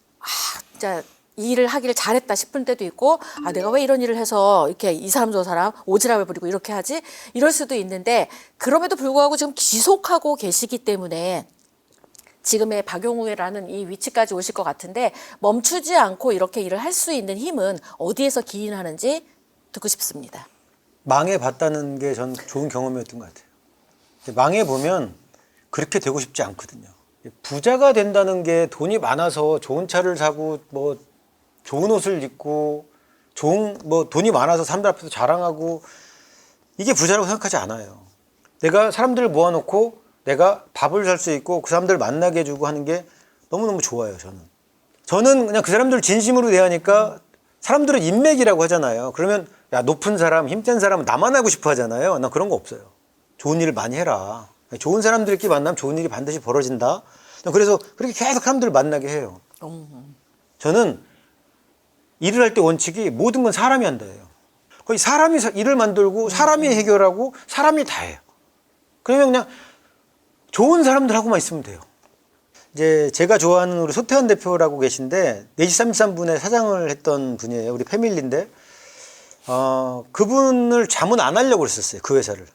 진짜 이 일을 하기를 잘했다 싶을 때도 있고 내가 왜 이런 일을 해서 이렇게 이 사람 저 사람 오지랖을 부리고 이렇게 하지? 이럴 수도 있는데 그럼에도 불구하고 지금 지속하고 계시기 때문에 지금의 박용우라는 이 위치까지 오실 것 같은데 멈추지 않고 이렇게 일을 할 수 있는 힘은 어디에서 기인하는지 듣고 싶습니다. 망해봤다는 게 전 좋은 경험이었던 것 같아요. 망해보면 그렇게 되고 싶지 않거든요. 부자가 된다는 게 돈이 많아서 좋은 차를 사고 뭐 좋은 옷을 입고 좋은 뭐 돈이 많아서 사람들 앞에서 자랑하고 이게 부자라고 생각하지 않아요. 내가 사람들을 모아놓고 내가 밥을 살 수 있고 그 사람들을 만나게 해주고 하는 게 너무너무 좋아요. 저는 그냥 그 사람들을 진심으로 대하니까 사람들은 인맥이라고 하잖아요. 그러면 야, 높은 사람, 힘센 사람은 나만 하고 싶어 하잖아요. 난 그런 거 없어요. 좋은 일을 많이 해라. 좋은 사람들끼리 만나면 좋은 일이 반드시 벌어진다. 그래서 그렇게 계속 사람들을 만나게 해요. 저는 일을 할 때 원칙이 모든 건 사람이 한다예요. 거의 사람이 일을 만들고 사람이 해결하고 사람이 다 해요. 그러면 그냥 좋은 사람들하고만 있으면 돼요. 이제 제가 좋아하는 우리 소태환 대표라고 계신데 4시 33분에 사장을 했던 분이에요. 우리 패밀리인데 그분을 자문 안 하려고 그랬었어요. 그 회사를.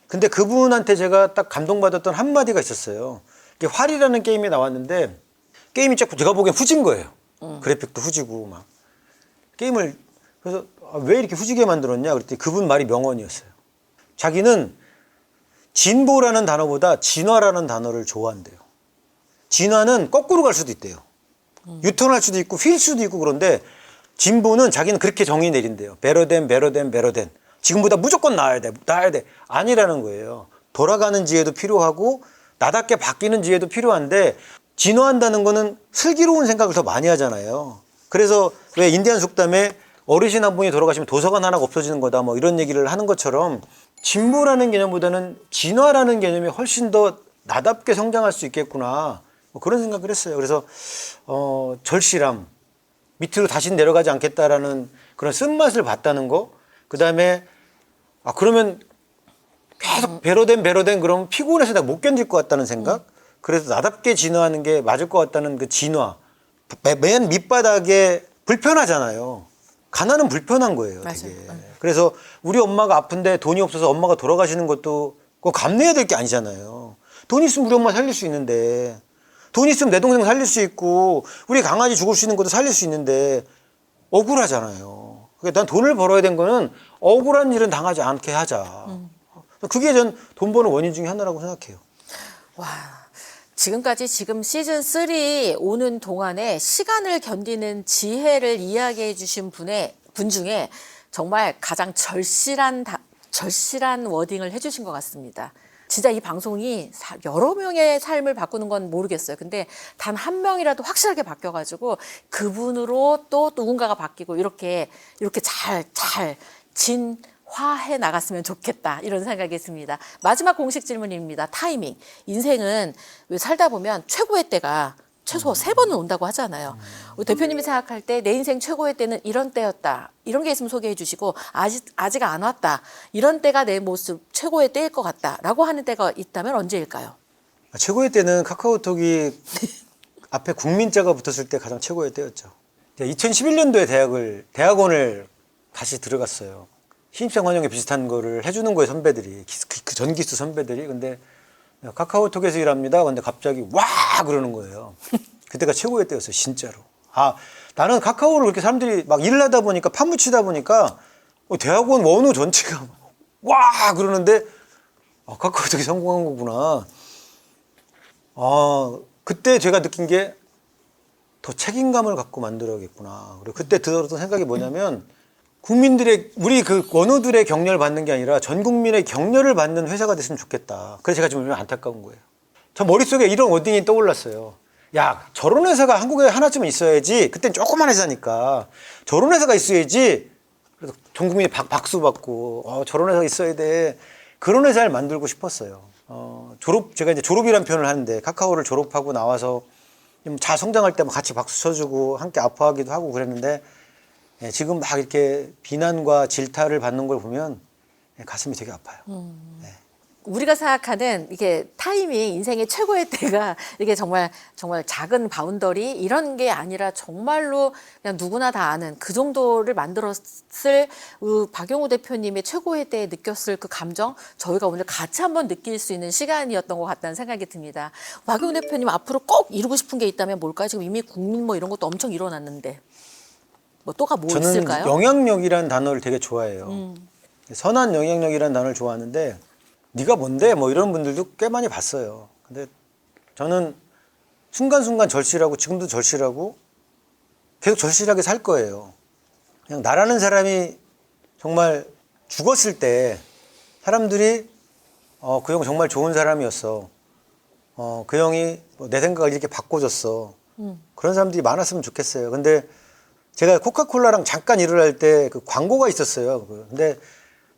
근데 그분한테 제가 딱 감동받았던 한마디가 있었어요. 이게 활이라는 게임이 나왔는데 게임이 자꾸 제가 보기엔 후진 거예요. 그래픽도 후지고 막 게임을 그래서 왜 이렇게 후지게 만들었냐 그랬더니 그분 말이 명언이었어요. 자기는 진보라는 단어보다 진화라는 단어를 좋아한대요. 진화는 거꾸로 갈 수도 있대요. 유턴할 수도 있고 휠 수도 있고 그런데 진보는 자기는 그렇게 정의 내린대요. 베러된. 지금보다 무조건 나아야 돼. 아니라는 거예요. 돌아가는 지혜도 필요하고 나답게 바뀌는 지혜도 필요한데 진화한다는 거는 슬기로운 생각을 더 많이 하잖아요. 그래서 왜 인디안 속담에 어르신 한 분이 돌아가시면 도서관 하나가 없어지는 거다 뭐 이런 얘기를 하는 것처럼 진보라는 개념보다는 진화라는 개념이 훨씬 더 나답게 성장할 수 있겠구나 뭐 그런 생각을 했어요. 그래서 절실함, 밑으로 다시 내려가지 않겠다라는 그런 쓴맛을 봤다는 거. 그다음에 그러면 계속 배로된 그러면 피곤해서 내가 못 견딜 것 같다는 생각. 그래서 나답게 진화하는 게 맞을 것 같다는 그 진화. 맨 밑바닥에 불편하잖아요. 가난은 불편한 거예요, 되게. 그래서 우리 엄마가 아픈데 돈이 없어서 엄마가 돌아가시는 것도 그거 감내해야 될 게 아니잖아요. 돈 있으면 우리 엄마 살릴 수 있는데 돈 있으면 내 동생 살릴 수 있고 우리 강아지 죽을 수 있는 것도 살릴 수 있는데 억울하잖아요. 그러니까 난 돈을 벌어야 된 거는 억울한 일은 당하지 않게 하자. 그게 전 돈 버는 원인 중에 하나라고 생각해요. 와, 지금까지 지금 시즌 3 오는 동안에 시간을 견디는 지혜를 이야기해 주신 분 중에 정말 가장 절실한 워딩을 해주신 것 같습니다. 진짜 이 방송이 여러 명의 삶을 바꾸는 건 모르겠어요. 근데 단 한 명이라도 확실하게 바뀌어가지고 그분으로 또 누군가가 바뀌고 이렇게 잘 진화해 나갔으면 좋겠다 이런 생각이 듭니다. 마지막 공식 질문입니다. 타이밍. 인생은 왜 살다 보면 최고의 때가 최소 3번은 온다고 하잖아요. 우리 대표님이 생각할 때 내 인생 최고의 때는 이런 때였다. 이런 게 있으면 소개해 주시고 아직 안 왔다. 이런 때가 내 모습 최고의 때일 것 같다라고 하는 때가 있다면 언제일까요? 최고의 때는 카카오톡이 앞에 국민자가 붙었을 때 가장 최고의 때였죠. 2011년도에 대학원을 다시 들어갔어요. 신입생 환영회 비슷한 거를 해주는 거예요, 선배들이. 그 전기수 선배들이. 근데 카카오톡에서 일합니다. 근데 갑자기 와! 그러는 거예요. 그때가 최고의 때였어요, 진짜로. 나는 카카오를 그렇게 사람들이 막 일을 하다 보니까 파묻히다 보니까 대학원 원우 전체가 와! 그러는데 카카오톡이 성공한 거구나. 그때 제가 느낀 게 더 책임감을 갖고 만들어야겠구나. 그리고 그때 들었던 생각이 뭐냐면 우리 그 원우들의 격려를 받는 게 아니라 전 국민의 격려를 받는 회사가 됐으면 좋겠다. 그래서 제가 좀 안타까운 거예요. 저 머릿속에 이런 워딩이 떠올랐어요. 야, 저런 회사가 한국에 하나쯤은 있어야지. 그땐 조그만 회사니까. 저런 회사가 있어야지. 그래서 전 국민이 박수 받고, 저런 회사가 있어야 돼. 그런 회사를 만들고 싶었어요. 제가 이제 졸업이라는 표현을 하는데, 카카오를 졸업하고 나와서 좀 성장할 때 같이 박수 쳐주고, 함께 아파하기도 하고 그랬는데, 지금 막 이렇게 비난과 질타를 받는 걸 보면 가슴이 되게 아파요. 네. 우리가 생각하는 이게 타이밍, 인생의 최고의 때가 이게 정말 작은 바운더리 이런 게 아니라 정말로 그냥 누구나 다 아는 그 정도를 만들었을 박용우 대표님의 최고의 때에 느꼈을 그 감정, 저희가 오늘 같이 한번 느낄 수 있는 시간이었던 것 같다는 생각이 듭니다. 박용우 대표님 앞으로 꼭 이루고 싶은 게 있다면 뭘까요? 지금 이미 국민 뭐 이런 것도 엄청 일어났는데 뭐 또가 뭐 저는 있을까요? 영향력이라는 단어를 되게 좋아해요. 선한 영향력이라는 단어를 좋아하는데 네가 뭔데? 뭐 이런 분들도 꽤 많이 봤어요. 근데 저는 순간순간 절실하고 지금도 절실하고 계속 절실하게 살 거예요. 그냥 나라는 사람이 정말 죽었을 때 사람들이 그 형 정말 좋은 사람이었어. 그 형이 내 생각을 이렇게 바꿔줬어. 그런 사람들이 많았으면 좋겠어요. 근데 제가 코카콜라랑 잠깐 일을 할 때 그 광고가 있었어요. 근데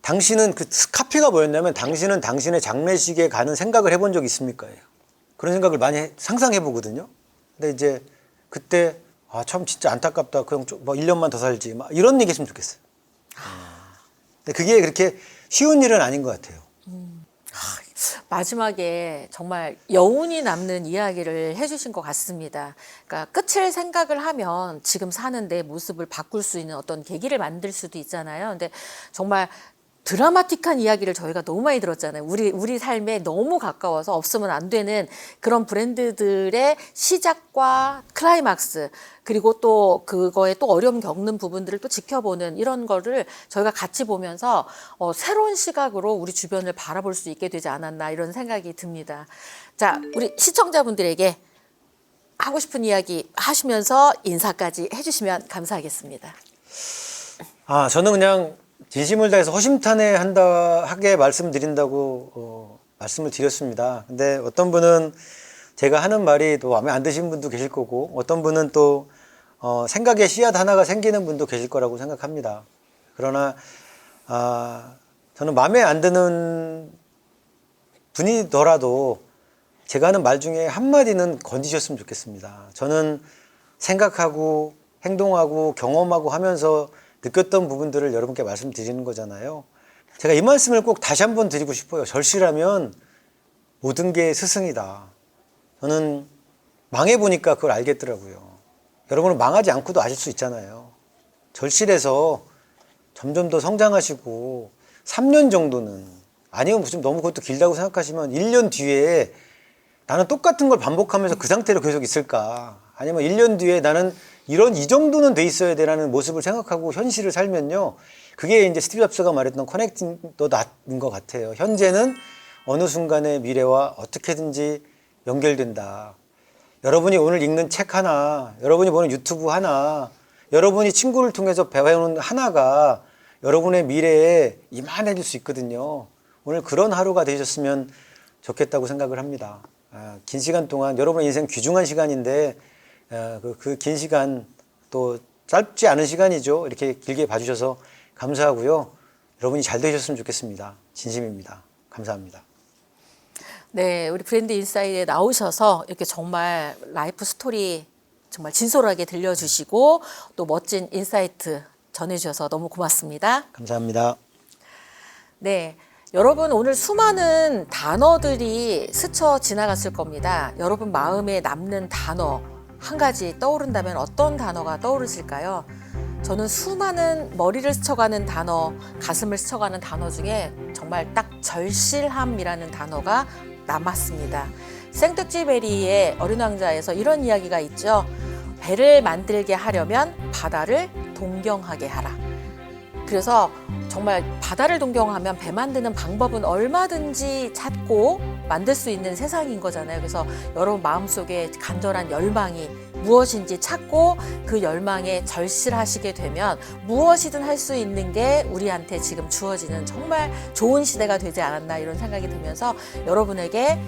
당신은 그 카피가 뭐였냐면 당신은 당신의 장례식에 가는 생각을 해본 적 있습니까? 그런 생각을 많이 상상해 보거든요. 근데 이제 그때 참 진짜 안타깝다. 그냥 뭐 1년만 더 살지. 막 이런 얘기 했으면 좋겠어요. 근데 그게 그렇게 쉬운 일은 아닌 것 같아요. 마지막에 정말 여운이 남는 이야기를 해주신 것 같습니다. 그러니까 끝을 생각을 하면 지금 사는 내 모습을 바꿀 수 있는 어떤 계기를 만들 수도 있잖아요. 근데 정말 드라마틱한 이야기를 저희가 너무 많이 들었잖아요. 우리 삶에 너무 가까워서 없으면 안 되는 그런 브랜드들의 시작과 클라이막스, 그리고 또 그거에 또 어려움 겪는 부분들을 또 지켜보는 이런 거를 저희가 같이 보면서 새로운 시각으로 우리 주변을 바라볼 수 있게 되지 않았나 이런 생각이 듭니다. 자, 우리 시청자분들에게 하고 싶은 이야기 하시면서 인사까지 해주시면 감사하겠습니다. 저는 그냥 진심을 다해서 허심탄회하게 말씀드린다고 말씀을 드렸습니다. 근데 어떤 분은 제가 하는 말이 또 마음에 안 드시는 분도 계실 거고 어떤 분은 또 생각의 씨앗 하나가 생기는 분도 계실 거라고 생각합니다. 그러나 저는 마음에 안 드는 분이더라도 제가 하는 말 중에 한마디는 건지셨으면 좋겠습니다. 저는 생각하고 행동하고 경험하고 하면서 느꼈던 부분들을 여러분께 말씀드리는 거잖아요. 제가 이 말씀을 꼭 다시 한번 드리고 싶어요. 절실하면 모든 게 스승이다. 저는 망해보니까 그걸 알겠더라고요. 여러분은 망하지 않고도 아실 수 있잖아요. 절실해서 점점 더 성장하시고 3년 정도는, 아니면 좀 너무 그것도 길다고 생각하시면 1년 뒤에 나는 똑같은 걸 반복하면서 그 상태로 계속 있을까? 아니면 1년 뒤에 나는 이 정도는 돼 있어야 되라는 모습을 생각하고 현실을 살면요. 그게 이제 스티브 잡스가 말했던 커넥팅 더 낫인 것 같아요. 현재는 어느 순간의 미래와 어떻게든지 연결된다. 여러분이 오늘 읽는 책 하나, 여러분이 보는 유튜브 하나, 여러분이 친구를 통해서 배워오는 하나가 여러분의 미래에 이만해질 수 있거든요. 오늘 그런 하루가 되셨으면 좋겠다고 생각을 합니다. 긴 시간 동안 여러분의 인생 귀중한 시간인데 그 긴 시간, 또 짧지 않은 시간이죠. 이렇게 길게 봐주셔서 감사하고요. 여러분이 잘 되셨으면 좋겠습니다. 진심입니다. 감사합니다. 네, 우리 브랜드 인사이드에 나오셔서 이렇게 정말 라이프 스토리 정말 진솔하게 들려주시고 또 멋진 인사이트 전해주셔서 너무 고맙습니다. 감사합니다. 네, 여러분 오늘 수많은 단어들이 스쳐 지나갔을 겁니다. 여러분 마음에 남는 단어 한 가지 떠오른다면 어떤 단어가 떠오르실까요? 저는 수많은 머리를 스쳐가는 단어, 가슴을 스쳐가는 단어 중에 정말 딱 절실함이라는 단어가 남았습니다. 생텍쥐베리의 어린 왕자에서 이런 이야기가 있죠. 배를 만들게 하려면 바다를 동경하게 하라. 그래서 정말 바다를 동경하면 배 만드는 방법은 얼마든지 찾고 만들 수 있는 세상인 거잖아요. 그래서 여러분 마음속에 간절한 열망이 무엇인지 찾고 그 열망에 절실하시게 되면 무엇이든 할 수 있는 게 우리한테 지금 주어지는 정말 좋은 시대가 되지 않았나 이런 생각이 들면서 여러분에게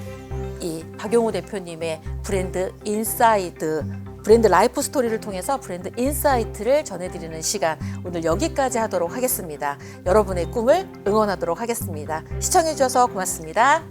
이 박용우 대표님의 브랜드 인사이드, 브랜드 라이프 스토리를 통해서 브랜드 인사이트를 전해드리는 시간 오늘 여기까지 하도록 하겠습니다. 여러분의 꿈을 응원하도록 하겠습니다. 시청해주셔서 고맙습니다.